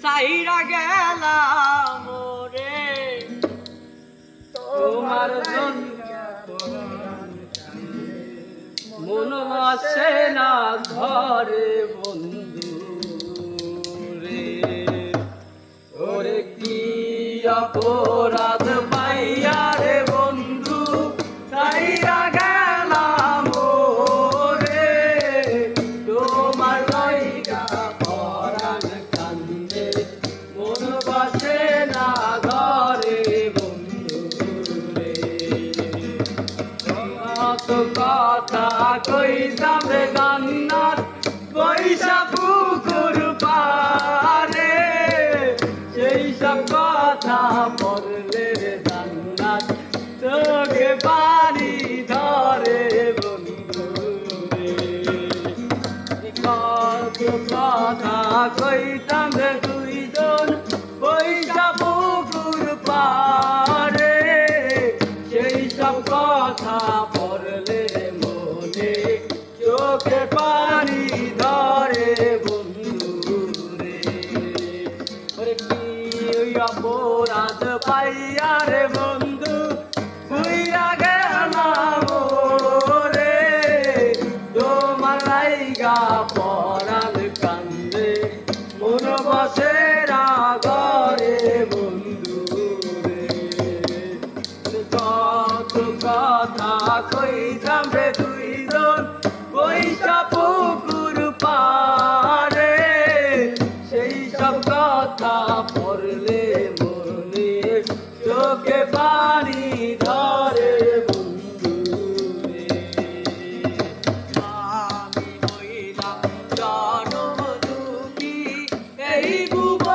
সাইরা গেলাম রে তোমার মন বসে না ঘরে বন্ধু রে ওরে কি অপরাধ পাইয়া রে বন্ধু সাইরা গেলাম রে তোমার লাইগা পরাণ কান্দে মন বসে না ঘরে বন্ধু রে কত কথা কইতাম রে জান্নাত বৈশা পুকুর পারে সেই সব কথা বললে রে জান্নাত চোখে পানি ধরে বন্ধু রে কত কথা কইতাম রে দুইজন বৈশা পুকুর পারে সেই সব কথা পড়লে মনে চোখে পানি ধরে বন্ধু রে ওরে কি অপরাধ পাইয়া রে বন্ধু ভুইয়া গেলাম রে তোমার লাইগা পরাণ কান্দে মন বসে না ঘরে বন্ধু রে কত কথা কইতাম রে দুইজন বৈশা পুকুর পারে সেই সব কথা পড়লে মনে চোখে পানি ধরে বন্ধু রে আমি হইলাম জনম দুঃখী এই ভুব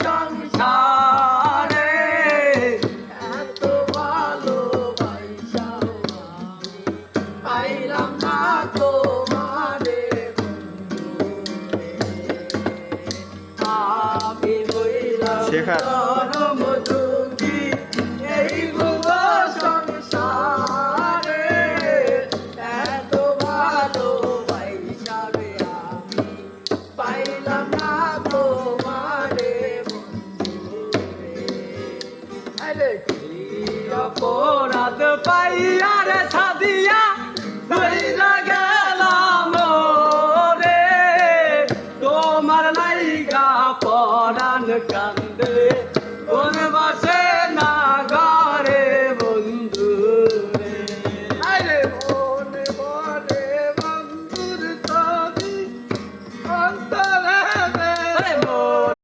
সংসারে এত ভালোবাসা পাইলাম না তোমারে আমি হইলাম জনম দুঃখী এই ভুব সংসারে এত ভালোবাসা রে আমি পাইলাম না তোমারে বন্ধু রে অপরাধ পাইয়া রে সাদিয়া ধইরা গেলাম রে তোমার লাইগা পরাণ কান্দে